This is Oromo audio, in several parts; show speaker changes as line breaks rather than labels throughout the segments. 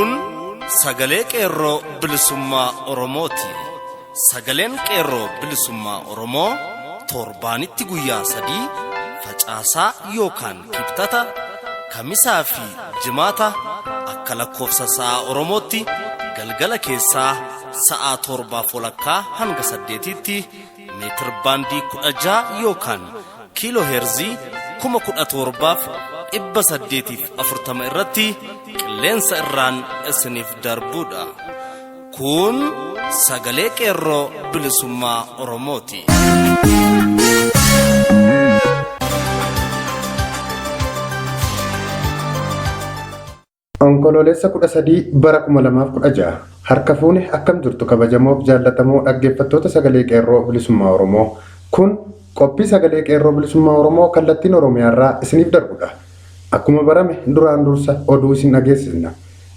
Kun sagalee qeerroo bilisummaa Oromooti. Sagaleen qeerroo bilisummaa Oromoo torbaanitti guyyaa 3 facaasaa yookaan kibxata kamisaa fi jimaata akka lakkoofsa sa'a Oromootti galgala keessaa sa'a 7:00 hanga 8tti meetir baandii 16 yookaan kiiloo heerzii 17,840 irratti qilleensa irraan isiniif darbuudha. Kun sagalee qeerroo bilisummaa Oromooti.
Onkoloolessa 13 bara 2016 harka fuune akkam jirtu kabajamoof jaallatamoo dhaggeeffattoota sagalee qeerroo bilisummaa Oromoo. Kun qophii sagalee qeerroo bilisummaa Oromoo kallattiin Oromiyaarraa isiniif darbudha. Akkuma barame duraan dursa oduu isin dhageessisna.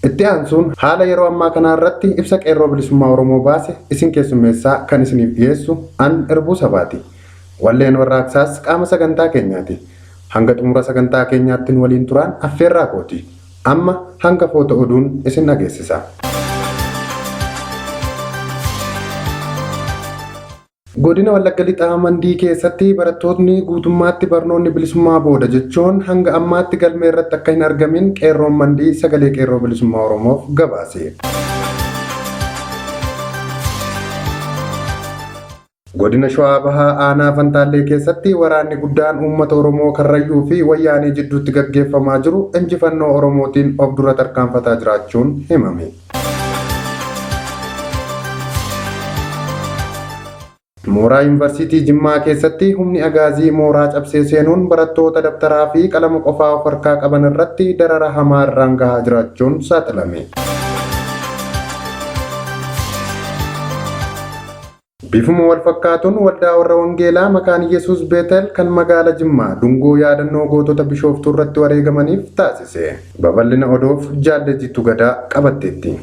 Itti aansuun haala yeroo ammaa kana irratti ibsa qeerroo bilisummaa Oromoo baase isin keessummeessaa kan isiniif dhiyeessu an Irbuu Sabaati. Walleen warraaqsaas qaama sagantaa keenyaati. Hanga xumura sagantaa keenyaatti waliin turaan affeerraa kooti. Amma hanga foto oduun isin dhageessisa. Godina Wallagga Lixaa Mandii keessatti barattoonni guutummaatti barnoonni bilisummaa booda jechuun hanga ammaatti galmee irratti akka hin argamin qeerroon Mandii sagalee qeerroo bilisummaa Oromoof gabaase. Godina Shawaa Bahaa Aanaa Fantaallee keessatti waraanni guddaan uummata Oromoo Karrayyuu fi Wayyaanee jidduutti gaggeeffamaa jiru injifannoo Oromootiin of dura tarkaanfataa jiraachuun himame. Mooraa Yuunivarsiitii Jimmaa keessatti humni agaazii mooraa cabsee seenuun barattoota dabtaraa fi qalama qofaa of harkaa qaban irratti darara hamaa irraan gahaa jiraachuun saaxilame. Bifuma wal fakkaatuun waldaa warra Wangeelaa Maqaan Yesuus Beetel kan magaala Jimmaa dungoo yaadannoo gootota Bishooftuu irratti wareegamaniif taasise. Babal'ina odoof Jaallejitu Gadaa qabatteetti.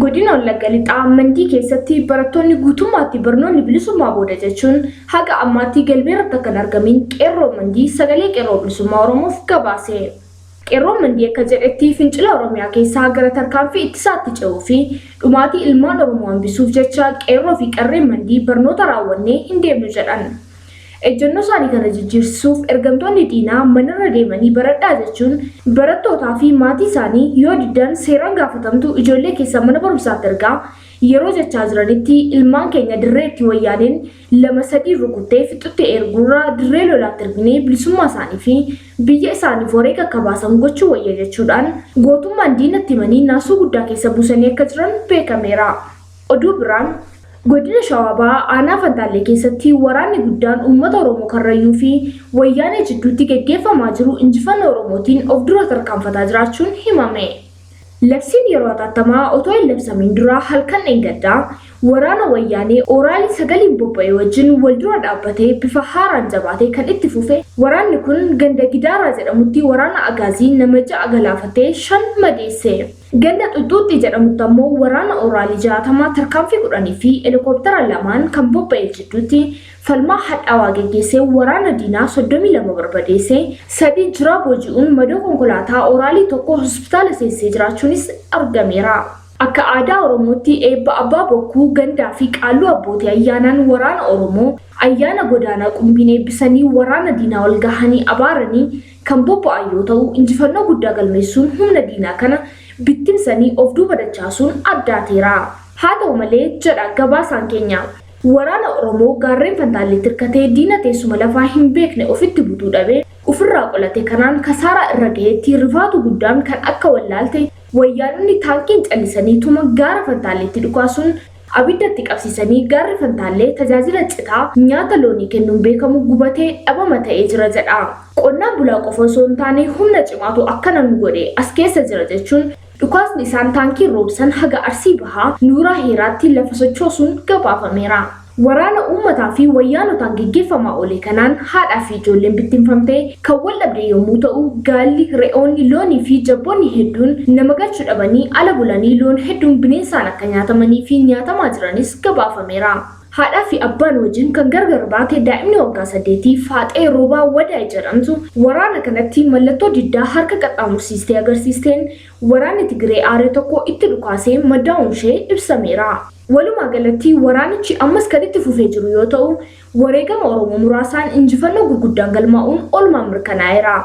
Godina Wallagga Lixaa Mandii keessatti barattoonni guutummaatti barnoonni bilisummaa booda jechuun haga ammaatti galmee irratti akka hin argamin qeerroo Mandii sagalee qeerroo bilisummaa Oromoof gabaase. Qeerroon Mandii akka jedhetti fincila Oromiyaa keessaa gara tarkaanfii ittisaatti ce'uu fi dhumaatii ilmaan Oromoo hambisuuf jecha qeerroo fi qarreen Mandii barnoota raawwannee hin deemnu jedhan. Ejjennoo isaanii kana jijjiirsuuf ergamtoonni diinaa manarra deemanii baradhaa jechuun barattootaa fi maatii isaanii yoo diddan seeraan gaafatamtu ijoollee keessa mana barumsaatti ergaa yeroo jechaa jiranitti ilmaan keenya dirree itti Wayyaaneen 2-3 rukuttee fixutti erguurraa dirree lolaatti erginee bilisummaa isaanii fi biyya isaaniif wareega akka baasan gochuu wayya jechuudhaan gootummaan diinatti himanii naasuu guddaa keessa buusanii akka jiran beekameera. Oduu biraan Godina Shawaa Bahaa Aanaa Fantaallee keessatti waraanni guddaan uummata Oromoo Karrayyuu fi Wayyaanee jidduutti gaggeeffamaa jiru injifannoo Oromootiin of dura tarkaanfataa jiraachuun himame. Labsiin yeroo atattamaa otoo hin labsamiin dura halkan dheengaddaa waraana Wayyaanee oraalii sagaliin bobba'ee wajjin wal dura dhaabbatee bifa haaraan jabaatee kan itti fufe waraanni kun ganda Gidaaraa jedhamutti waraana agaazii nama 6 galaafatee 5 madeesse. Ganda Xuxuuxxii jedhamutti ammoo waraana oraalii 60 tarkaanfii 10 fi helikooftara 2 kan bobba'ee jidduutti falmaa hadhaawaa geggeessee waraana diinaa 32 barbadeesse 3 jira booji'uun madoo konkolaataa oraalii 1 hospitaala seensee jiraachuunis argameera. Akka aadaa Oromootti eebba abbaa bokkuu gandaa fi qaalluu abbootii ayyaanaan waraana Oromoo ayyaana godaanaa qumbiin eebbisanii waraana diinaa wal gahanii abaaranii kan bobba'an yoo ta'u injifannoo guddaa galmeessuun humna diinaa kana bittimsanii of duuba dachaasuun addaateera. Haa ta'u malee jedha gabaasaan keenya. Waraana Oromoo gaarreen Fantaallee tirkatee diina teessuma lafaa hin beekne ofitti butuu dhabee ofirraa qolate kanaan kasaaraa irra ga'eetti rifaatu guddaan kan akka wallaalte Wayyaanonni taankiin callisanii tuma gaara Fantaalleetti dhukaasuun abiddatti qabsiisanii gaarri Fantaallee tajaajila citaa nyaata loonii kennuun beekamu gubatee dhabama ta'ee jira jedha. Qonnaan bulaa qofa osoo hin taane humna cimaatu akka namni godhe as keessa jira jechuun dhukaasni isaan taankiin roobsan haga Arsii Bahaa Nuuraa Heeraatti lafa sochoosuun gabaafameera. Waraana uummataa fi wayyaanotaan gaggeeffamaa oole kanaan haadhaa fi ijoolleen bittinfamtee kan wal dhabde yommuu ta'u gaalli, re'oonni, loonii fi jabboonni hedduun nama galchuu dhabanii ala bulanii loon hedduun bineensaan akka nyaatamanii fi nyaatamaa jiranis gabaafameera. haadhaa fi abbaan wajjin kan gargar baate daa'imni waggaa 8 Faaxee Roobaa Wadaa jedhamtu waraana kanatti mallattoo diddaa harka qaxxaamursiistee agarsiisteen waraanni Tigree aaree tokko itti dhukaasee madaa'uun ishee ibsameera. Walumaa galatti waraanichi ammas kan itti fufee jiru yoo ta'u wareegama Oromoo muraasaan injifannoo gurguddaan galmaa'uun oolmaan mirkanaa'eera.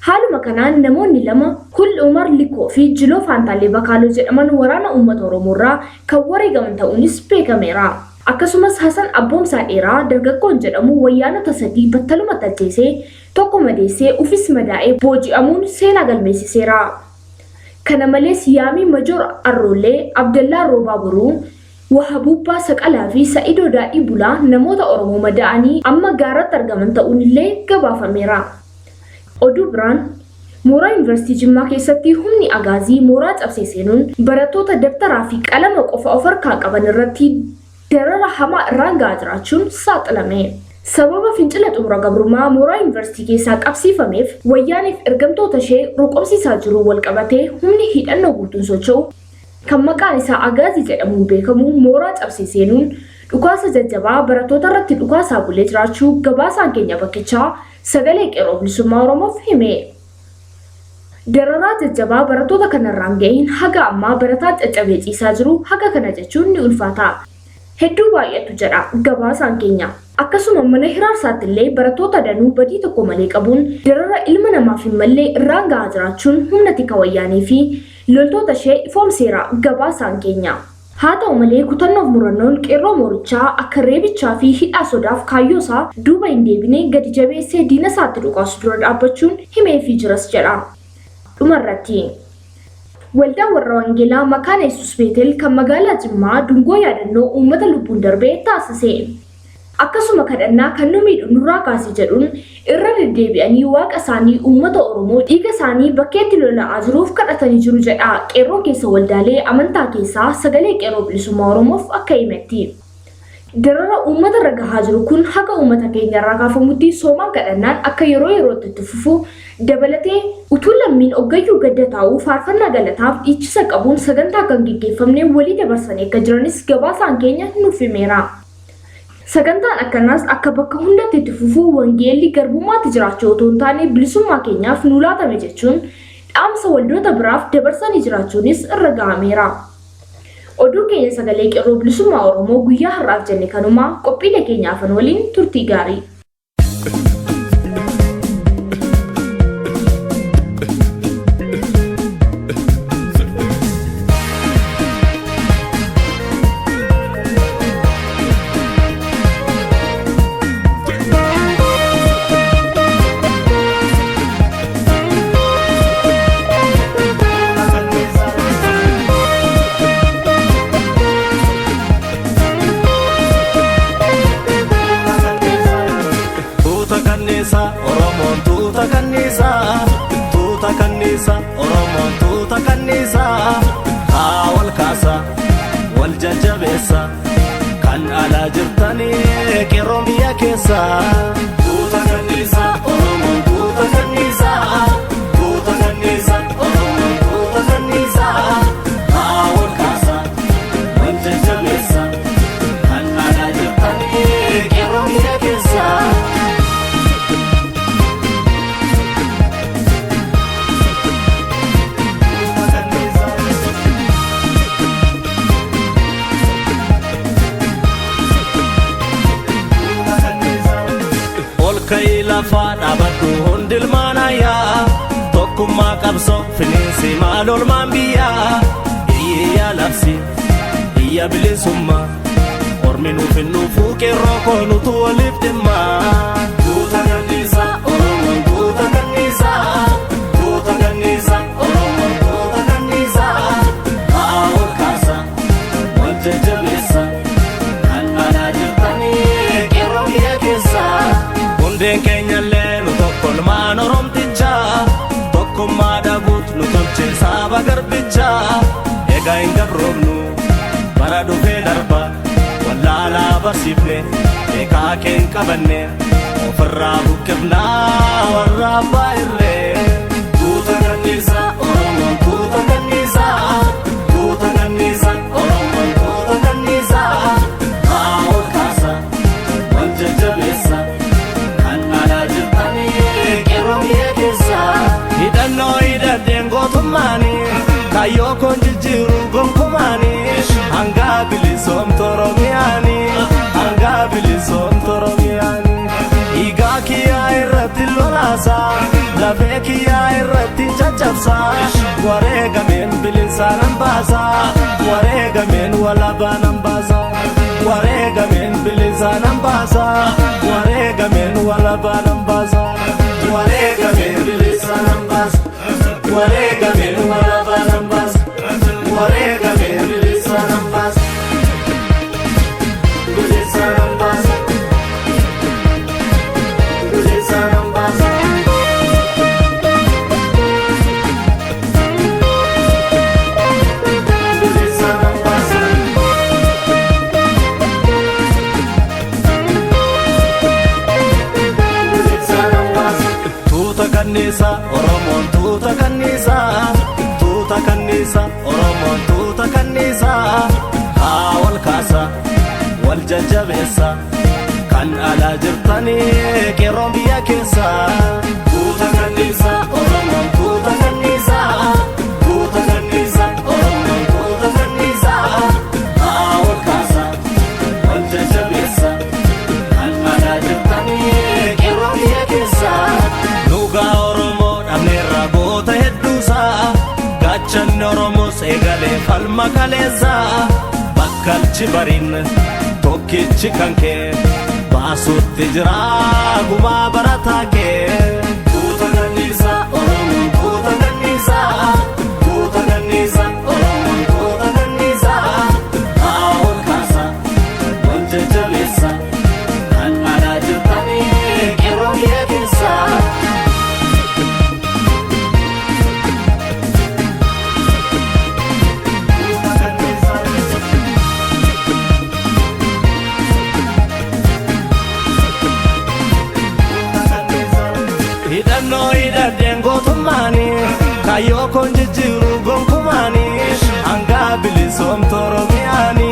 Haaluma kanaan namoonni lama Hul Umar Likoo fi Jiloo Faantaalee Bakaaloo jedhaman waraana uummata Oromoorraa kan wareegaman ta'uunis beekameera. Akkasumas Hasan Abboomsaa Dheeraa dargaggoon jedhamu wayyaanota 3 battalumatti ajjeesee tokko madeessee ufis madaa'ee booji'amuun seenaa galmeessiseera. Kana malees Yaamii Majoor Arroolee, Abdallaa Roobaa Boruu, Wahabubbaa Saqalaa fi Sa'idoo Daadhii Bulaa namoota Oromoo madaa'anii amma gaaratti argaman ta'uun illee gabaafameera. Oduu biraan mooraa yuunivarsiitii Jimmaa keessatti humni agaazii mooraa cabsee seenuun barattoota dabtaraa fi qalama qofa of harkaa qaban irratti darara hamaa irraan gahaa jiraachuun saaxilame. Sababa fincila xumura gabrummaa mooraa yuunivarsiitii keessaa qabsiifameef wayyaaniif ergamtoota ishee roqomsiisaa jiru wal qabatee humni hidhannoo guutuun socho'u kan maqaan isaa agaazii jedhamuun beekamu mooraa cabsee seenuun dhukaasa jajjabaa barattoota irratti dhukaasaa bulee jiraachuu gabaasaan keenya bakkichaa Sagalee Qeerroo Bilisummaa Oromoof hime. Dararaa jajjabaa barattoota kanarraan ga'een haga ammaa barataa caccabee ciisaa jiru haga kana jechuun ni ulfaata. Hedduu baay'atu jedha gabaasaan keenya. Akkasuma mana hiraarsaatti illee barattoota danuu badii tokko malee qabuun darara ilma namaaf hin mallee irraan gahaa jiraachuun humna tika wayyaanii fi loltoota ishee ifoomseera gabaasaan keenya. Haa ta'u malee kutannoof murannoon qeerroo moorichaa akka reebichaa fi hidhaa sodaaf kaayyoosaa duuba hin deebine gadi jabeessee diina isaatti dhukaasu dura dhaabbachuun himeefii jiras jedha. Dhumarratti Waldaan warra Wangeelaa Makaana Yesuus Beetel kan magaalaa Jimmaa dungoo yaadannoo uummata lubbuun darbee taasise. Akkasuma kadhannaa kan nu miidhu nurraa kaasee jedhuun irra deddeebi'anii waaqa isaanii uummata Oromoo dhiiga isaanii bakkeetti lola'aa jiruuf kadhatanii jiru jedha qeerroo keessa waldaalee amantaa keessaa Sagalee Qeerroo Bilisummaa Oromoof akka himetti. Darara uummata irra gahaa jiru kun haga uummata keenya irraa kaafamutti soomaan kadhannaan akka yeroo yerootti itti fufu dabalatee utuu lammiin oggayyuu gadda taa'uu faarfannaa galataaf dhiichisa qabuun sagantaa kan gaggeeffamne walii dabarsanii akka jiranis gabaasaan keenya nuuf himeera. Sagantaan akkanaas akka bakka hundatti itti fufuu wangeelli garbummaatti jiraachuu otoo hin taane bilisummaa keenyaaf nu laatame jechuun dhaamsa waldoota biraaf dabarsanii jiraachuunis irra gahameera. Oduu keenya Sagalee Qeerroo Bilisummaa Oromoo guyyaa har'aaf jenne kanumaa qophiilee keenyaaf waliin turtii gaarii.
Oromoon tuuta kanniisaa haa wal kaasa wal jajjabeessa kan alaa jirtanii qeerroon biyya keessaa. Tuuta kanniisaa Oromoon tuuta kanniisaa tuuta kanniisaa Oromoon tuuta kanniisaa haa wal kaasa wal jajjabeessa kan alaa jirtanii qeerroon biyya keessaa. Lafaan abaddu hundilmaanayyaa tokkummaa qabsoo finiinsi maal olmaan biyyaa iyyaa labsi iyya bilisummaa ormi nuuf hin dhufu qeerroo koo nutu waliif dhimmaa. Tuuta kanniisaa Oromoon tuuta kanniisaa tuuta kanniisaa Oromoon tuuta kanniisaa haa wal kaasa wal jajjabeessa kan alaa jirtanii qeerroo biyya keessaa. Hundeen keenyallee nu tokkolmaan Oromtichaa tokkummaa dhabuut nu tolchee saaba garbichaa egaa hin gabroomnu bara dhufee darba wallaalaa barsiifne beekaa keen qabanne ofirraa buqqifnaa warra abbaa irree. Tuuta kanniisaa Oromoon tuuta kanniisaa tuuta kanniisaa Oromoon tuuta kanniisaa haa wal kayyoo koon jijjiiru gonkumaani hanga bilisoomtu Oromiyaani hanga bilisoomtu Oromiyaani dhiigaa kiyyaa irratti lolaasa lafee kiyyaa irratti caccabsa wareegameen bilisa nan baasa wareegameen walabaa nan baasa wareegameen bilisa nan baasa wareegameen walabaa nan baasa wareegameen bilisa nan baasa wareegameen walabaa nan baasa wareegameen bilisa nan baasa bilisa nan baasa bilisa nan baasa kanisa Oromoon tuuta kanisa tuuta kanisa Oromoon tuuta kanisa haa wal kaasa wal jajjabeessa kan alaa jirtanii qeerroon biyya keessa tuuta kanisa Oromoon tuuta kanisa tuuta kanisa Oromoon tuuta kanisa haa wal kaasa wal jajjabeessa kan alaa jirtanii qeerroon biyya keessa Nugaa Oromoo dhabneerra goota hedduusaa gaachanni Oromoos eegalee falma kaleessaa bakkalchi bariin tokkichi kan kee baasuutti jira gumaa barataa kee tuuta kanniisa Oromoon tuuta kanniisa tuuta kanniisa Oromoon tuuta kanniisa haa wal kaasa wal jajjabeessa kan alaa jirtanii qeerroo biyya keessa hidhannoo hidhadheen gootummaani kayyoo koon jijjiiru gonkumaani hanga bilisoomtu Oromiyaani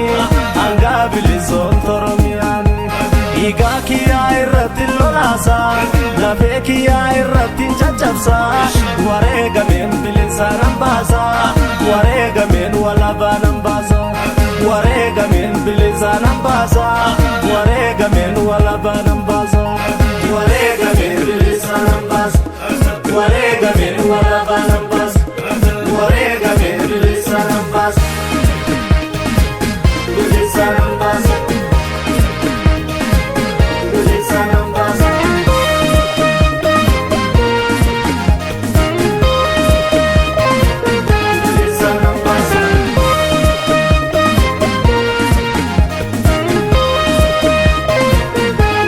hanga bilisoomtu Oromiyaani dhiigaa kiyyaa irratti lolaasa lafee kiyyaa irratti caccabsa wareegameen bilisa nan baasa wareegameen walabaa nan baasa wareegameen bilisa nan baasa wareegameen walabaa nan baasa wareegameen bilisa nan baasa wareegameen walabaa nan baasa wareegameen bilisa nan baasa bilisa nan baasa bilisa nan baasa bilisa nan baasa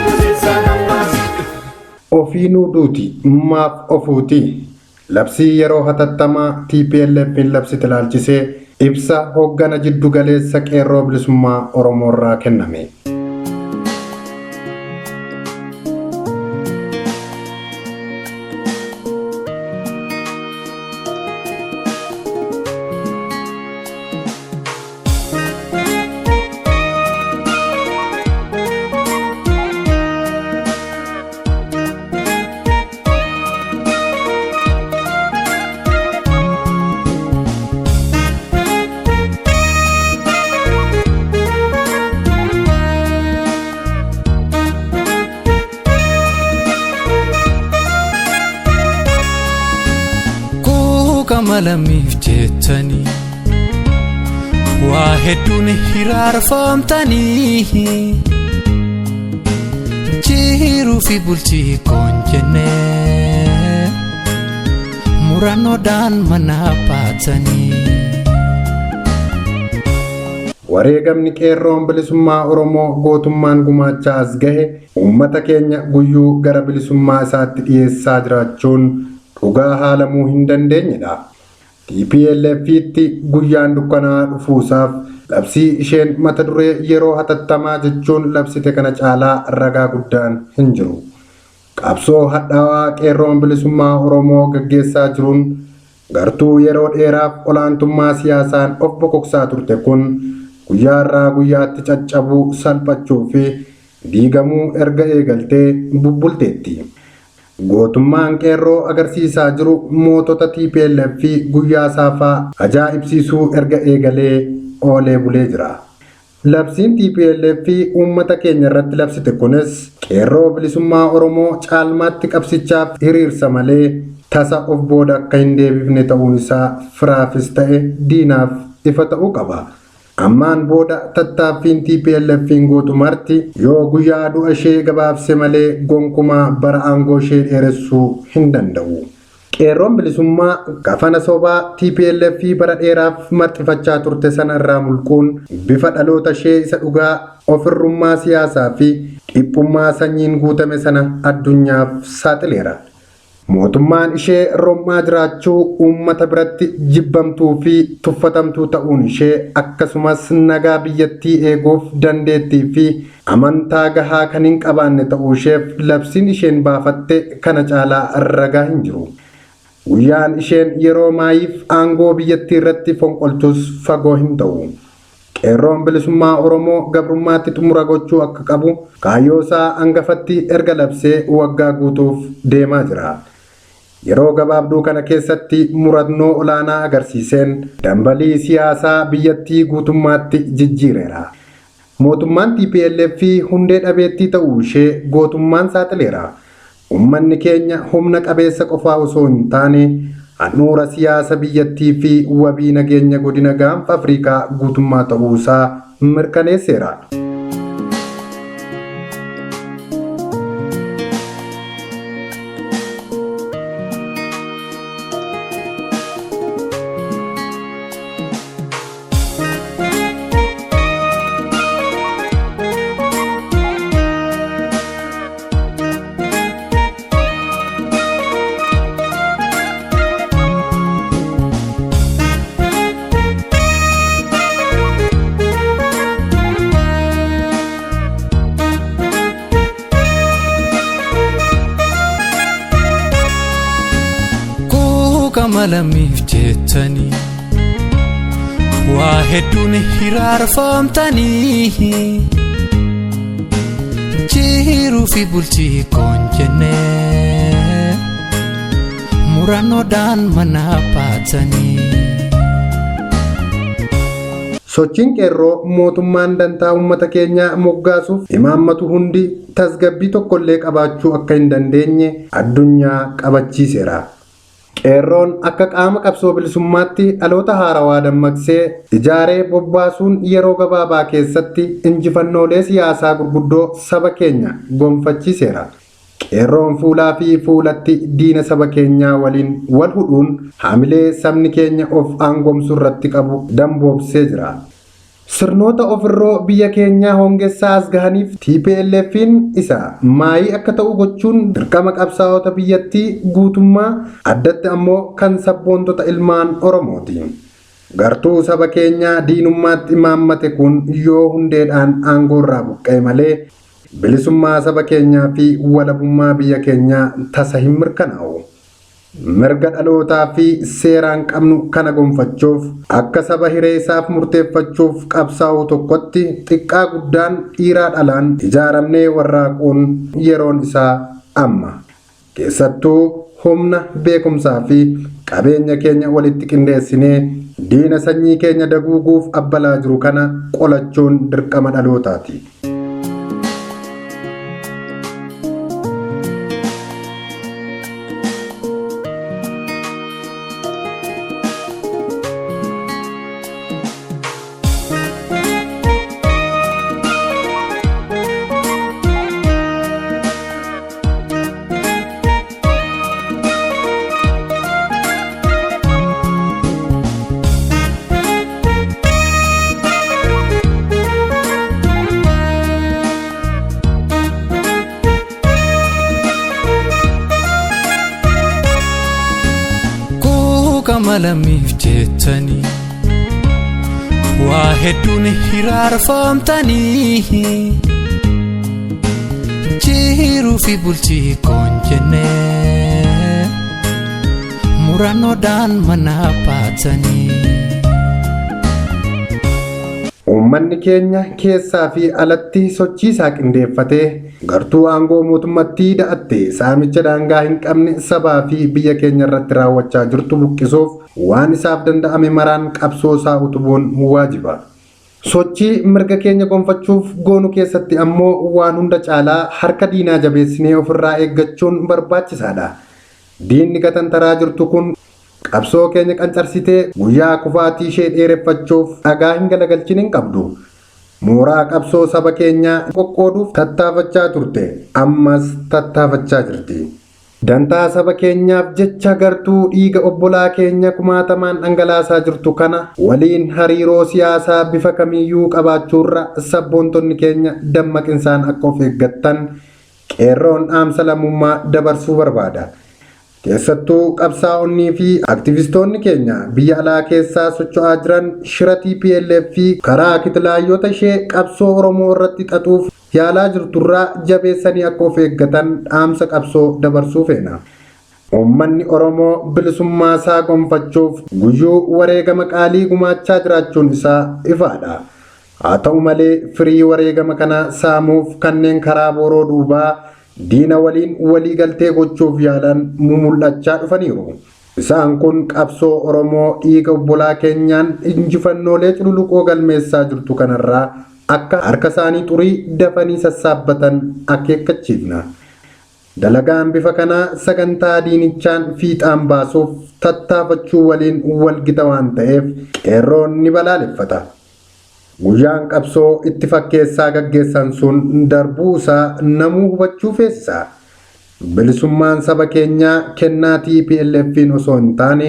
bilisa nan baasa
ofiinuu duuti maaf ofuuti labsii yeroo hatattamaa TPLF'n labsite ilaalchisee ibsa hoggana jiddu galeessa qeerroo bilisummaa Oromoorraa kenname.
Malamiif jettanii waa hedduun hiraarfamtanii jiruu fi bultii koon jennee murannoodhaan mana baatanii.
Wareegamni qeerroon bilisummaa Oromoo gootummaan gumaachaa as gahe uummata keenya guyyuu gara bilisummaa isaatti dhiyeessaa jiraachuun dhugaa haalamuu hin dandeenyedha. TPLF'tti guyyaan dukkanaa dhufuusaaf labsii isheen mata duree yeroo hatattamaa jechuun labsite kana caalaa ragaa guddaan hin jiru. Qabsoo hadhaawaa qeerroon bilisummaa Oromoo gaggeessaa jiruun gartuu yeroo dheeraaf olaantummaa siyaasaan of bokoksaa turte kun guyyaarraa guyyaatti caccabuu salphachuu fi diigamuu erga eegaltee bubbulteetti. Gootummaan qeerroo agarsiisaa jiru mootota TPLF fi guyyaa saafaa ajaa'ibsiisuu erga eegalee oolee bulee jira. Labsiin TPLF fi uummata keenya irratti labsite kunis qeerroo bilisummaa Oromoo caalmaatti qabsichaaf hiriirsa malee tasa of booda akka hin deebifne ta'uun isaa firaafis ta'e diinaaf ifa ta'uu qaba. Ammaan booda tattaaffiin TPLF gootumarti yoo guyyaa du'a ishee gabaabse malee gonkumaa bara aangoo ishee dheeressuu hin danda'u. Qeerroon bilisummaa kafana sobaa TPLF bara dheeraaf marxifachaa turte sana irraa mulquun bifa dhaloota ishee isa dhugaa ofirrummaa siyaasaa fi dhiphummaa sanyiin guutame sana addunyaaf saaxileera. Mootummaan ishee rommaa jiraachuu uummata biratti jibbamtuu fi tuffatamtuu ta'uun ishee akkasumas nagaa biyyattii eeguuf dandeettii fi amantaa gahaa kan hin qabaanne ta'uu isheef labsiin isheen baafatte kana caalaa ragaa hin jiru. Guyyaan isheen yeroo maayiif aangoo biyyattii irratti fonqolchus fagoo hin ta'u. Qeerroon bilisummaa Oromoo gabrummaatti xumura gochuu akka qabu kaayyoosaa hangafatti erga labsee waggaa guutuuf deemaa jira. Yeroo gabaabduu kana keessatti murannoo olaanaa agarsiiseen dambalii siyaasaa biyyattii guutummaatti jijjiireera. Mootummaan TPLF hundee dhabeettii ta'uu ishee gootummaan saaxileera. Uummanni keenya humna qabeessa qofaa osoo hin taane handhuura siyaasa biyyattii fi wabii nageenya godina gaanfa Afrikaa guutummaa ta'uusaa mirkaneesseera.
Malamiif jettanii waa hedduun hiraarfamtanii jiruu fi bulchii koon jennee murannoodhaan mana baatanii.
Sochiin qeerroo mootummaan dantaa uummata keenyaa moggaasuuf imaammatu hundi tasgabbii tokkollee qabaachuu akka hin dandeenye addunyaa qabachiiseera. Qeerroon akka qaama qabsoo bilisummaatti dhaloota haarawaa dammaqsee ijaaree bobbaasuun yeroo gabaabaa keessatti injifannoolee siyaasaa gurguddoo saba keenya gonfachiiseera. Qeerroon fuulaa fi fuulatti diina saba keenyaa waliin wal hudhuun haamilee sabni keenya of aangomsuu irratti qabu damboobsee jira. Sirnoota ofirroo biyya keenyaa hongessaa as gahaniif TPLF isa maayii akka ta'u gochuun dirqama qabsaa'ota biyyattii guutummaa addatti ammoo kan sabboontota ilmaan Oromooti. Gartuu saba keenyaa diinummaatti imaammate kun yoo hundeedhaan aangoo irraa buqqee malee bilisummaa saba keenyaa fi walabummaa biyya keenyaa tasa hin mirkanaa'u. Mirga dhalootaa fi seeraan qabnu kana gonfachuuf akka saba hiree isaaf murteeffachuuf qabsaa'u tokkotti xiqqaa guddaan dhiiraa dhalaan ijaaramnee warraaquun yeroon isaa amma. Keessattuu humna beekumsaa fi qabeenya keenya walitti qindeessinee diina sanyii keenya daguuguuf abbalaa jiru kana qolachuun dirqama dhalootaati.
Malamiif jettanii waa hedduun hiraarfamtanii jiruu fi bulchii koon jennee murannoodhaan mana baatanii.
Uummanni keenya keessaa fi alatti sochii isaa qindeeffatee gartuu aangoo mootummaatti hidhatte saamicha daangaa hin qabne sabaa fi biyya keenya irratti raawwachaa jirtu buqqisuuf waan isaaf danda'ame maraan qabsoo isaa utubuun waajiba. Sochii mirga keenya gonfachuuf goonu keessatti ammoo waan hunda caalaa harka diinaa jabeessinee ofirraa eeggachuun barbaachisaadha. Diinni gatantaraa jirtu kun qabsoo keenya qancarsitee guyyaa kufaatii ishee dheereffachuuf dhagaa hin galagalchine hin qabdu. Mooraa qabsoo saba keenyaa qoqqooduuf tattaafachaa turte, ammas tattaafachaa jirti. Dantaa saba keenyaaf jecha gartuu dhiiga obbolaa keenya kumaatamaan dhangalaasaa jirtu kana waliin hariiroo siyaasaa bifa kamiyyuu qabaachuurra sabboontonni keenya dammaqinsaan akka of eeggattan qeerroon dhaamsa lammummaa dabarsuu barbaada. Keessattuu qabsaa'onnii fi aktivistoonni keenya biyya alaa keessaa socho'aa jiran shira TPLF fi karaa kitilaayyota ishee qabsoo Oromoo irratti xaxuuf yaalaa jirturraa jabeessanii akka of eeggatan dhaamsa qabsoo dabarsuu feena. Uummanni Oromoo bilisummaa isaa gonfachuuf guyyuu wareegama qaalii gumaachaa jiraachuun isaa ifaadha. Haa ta'u malee firii wareegama kana saamuuf kanneen karaa booroo duubaa diina waliin walii galtee gochuuf yaalan mul'achaa dhufaniiru. Isaan kun qabsoo Oromoo dhiiga obbolaa keenyaan injifannoolee cululuqoo galmeessaa jirtu kanarraa akka harka isaanii xurii dafanii sassaabbatan akeekkachiifna. Dalagaan bifa kanaa sagantaa diinichaan fiixaan baasuuf tattaafachuu waliin walgita waan ta'eef qeerroon ni balaaleffata. Guyyaan qabsoo itti fakkeessaa gaggeessan sun darbuu isaa namuu hubachuu feesisa. Bilisummaan saba keenyaa kennaa TPLF'n osoo hin taane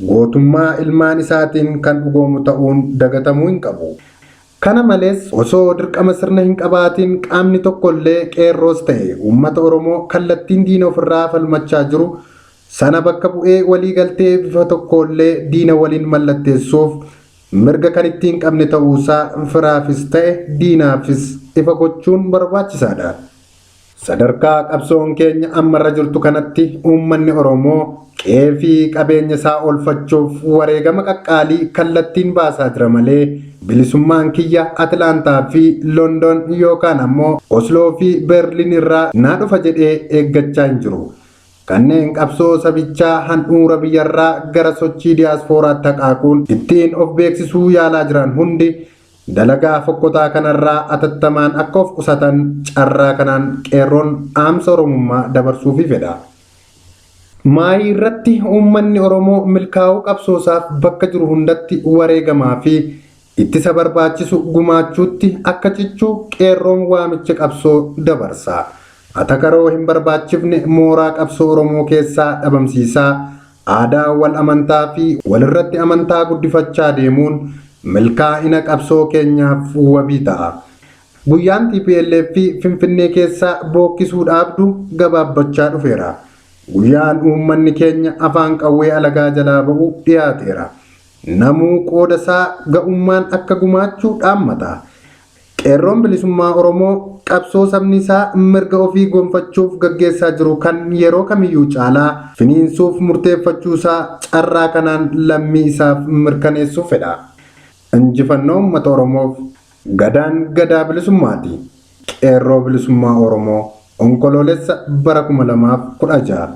gootummaa ilmaan isaatiin kan dhugoomu ta'uun dagatamuu hin qabu. Kana malees osoo dirqama sirna hin qabaatiin qaamni tokkollee qeerroos ta'e uummata Oromoo kallattiin diina ofirraa falmachaa jiru sana bakka bu'ee waliigaltee bifa tokkollee diina waliin mallatteessuuf mirga kan ittiin qabne ta'uusaa firaafis ta'e diinaafis ifa gochuun barbaachisaadha. Sadarkaa qabsoon keenya ammarra jirtu kanatti uummanni Oromoo qe'ee fi qabeenya isaa oolfachuuf wareegama qaqqaalii kallattiin baasaa jira malee bilisummaan kiyya Atlaantaa fi London yookaan ammoo Osloo fi Berliin irraa naa dhufa jedhee eeggachaa hin jiru. Kanneen qabsoo sabichaa handhuura biyyarraa gara sochii diyaaspooraatti haqaaquun ittiin of beeksisuu yaalaa jiran hundi dalagaa fokkotaa kanarraa atattamaan akka of qusatan carraa kanaan qeerroon dhaamsa Oromummaa dabarsuufi fedha. Maayii irratti uummanni Oromoo milkaa'uu qabsoosaaf bakka jiru hundatti wareegamaa fi ittisa barbaachisu gumaachuutti akka cichuu qeerroon waamicha qabsoo dabarsa. Atakaroo hin barbaachifne mooraa qabsoo Oromoo keessaa dhabamsiisaa aadaa wal amantaa fi walirratti amantaa guddifachaa deemuun milkaa'ina qabsoo keenyaaf wabii ta'a. Guyyaan TPLF fi Finfinnee keessaa bookkisuu dhaabdu gabaabbachaa dhufeera. Guyyaan uummanni keenya afaan qawwee alagaa jalaa ba'u dhiyaateera. Namuu qooda isaa ga'ummaan akka gumaachuu dhaammata. Qeerroon bilisummaa Oromoo qabsoo sabni isaa mirga ofii gonfachuuf gaggeessaa jiru kan yeroo kamiyyuu caalaa finiinsuuf murteeffachuu isaa carraa kanaan lammii isaaf mirkaneessuuf fedha. Injifannoo uummata Oromoof gadaan gadaa bilisummaati. Qeerroo bilisummaa Oromoo onkoloolessa bara 2016.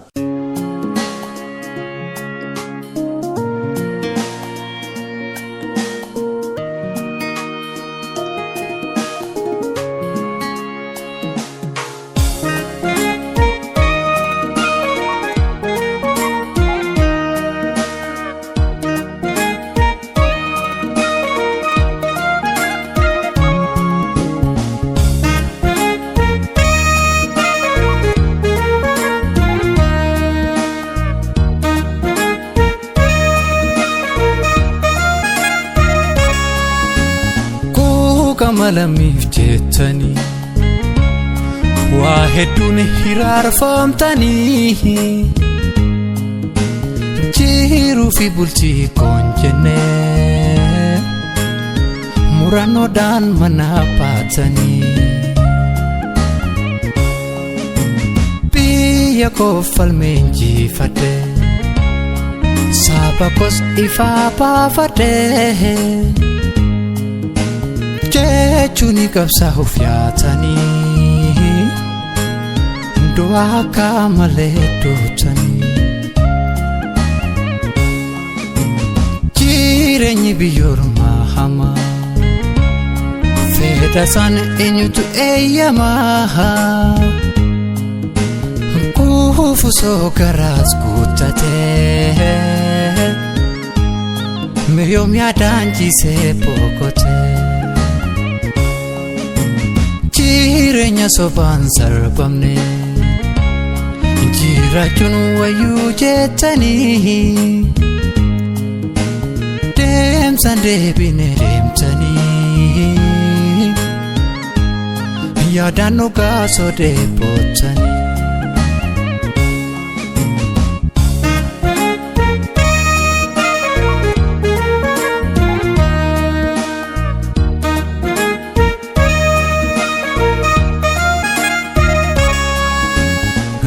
Malamiif jettanii waa hedduun hiraarfamtanii jiruu fi bultii koon jennee murannoodhaan mana baatanii biyya koo falmee injifadhe saba koos ifaa baafadhe. Jechuuni qabsaa'uuf yaatanii du'aa malee duutanii. Jireenyi biyyoormaa hamaa fedha isaan eenyutu eeyyamaa. Kuufusoo garaas guuttatee miyoom yaadaan jiisee boqotee. Jireenya sobaan sarbamne jiraachuun wayyuu jettanii. Deemsan deebine deemtanii yaadaan dhugaa sodee bootanii.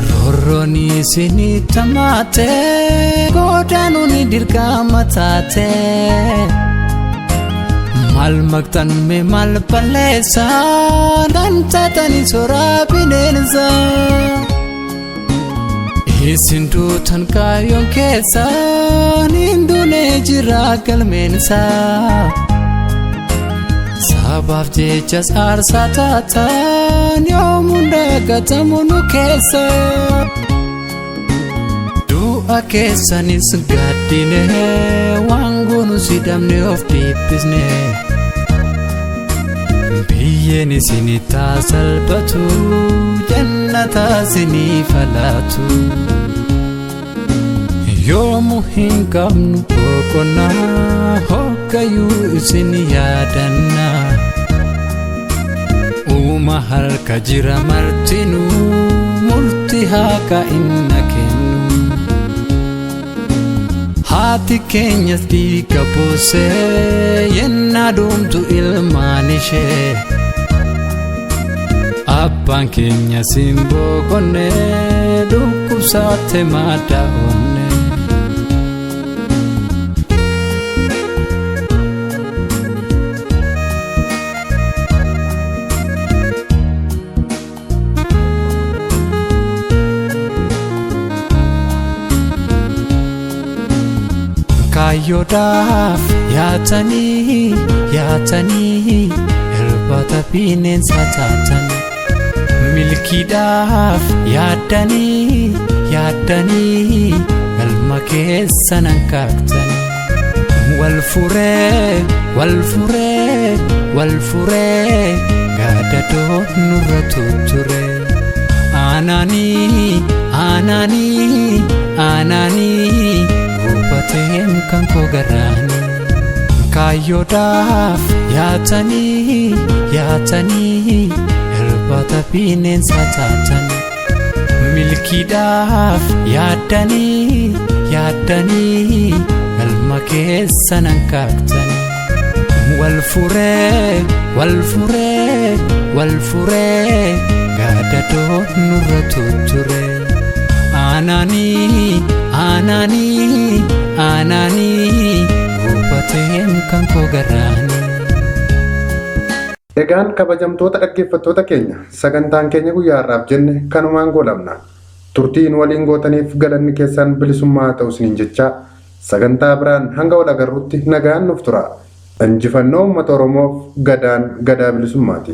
Roorroon isinii tamaatee godaanuun dirqama taatee. Maal maqtaan mee maal balleessaa kan taatanii soraa bineensaa. Isin duutan kaayyoon keessaa niin duunee jira galmeensaa. Sabaaf jechas aarsaa taataan yoomuun dagatamu nu keessa. Du'a keessanis gaddine waan goonu sidhamne of dhiphifne. Biyyeen isinii taasalphatu jannata isinii falaatu. Yoomuu hin qabnu boqonnaa hoggayyuu isin yaadanna. Uuma harka jira martinuu murtii haqa inna kennu. Haati keenyas dhiiga boosee yennaa duumtu ilmaan ishee. Abbaan keenyas hin boqonne dhukkubsatte maadaa'onne. Kaayyoodhaaf yaatanii irbaata bineensa taatanii. Milkiidhaaf yaaddanii galma keessan hanqaaqtanii. Wal furee gaadadoo nurra tutture. Aanaanii gubateem kan koo garaani. Kaayyoodhaaf yaatanii irbaata bineensa taatanii. Milkiidhaaf yaaddanii galma keessan hanqaaqtanii. Wal furee gaadadoo nurra tutture. Aanaanii gubateem kan koo garaani.
Egaan kabajamtoota dhaggeeffattoota keenya sagantaan keenya guyyaa har'aaf jenne kanumaan goolabna. Turtiin waliin gootaniif galanni keessan bilisummaa ta'u isiniin jechaa sagantaa biraan hanga wal agarruutti nagaan nuuf tura. Injifannoo uummata Oromoof gadaan gadaa bilisummaati.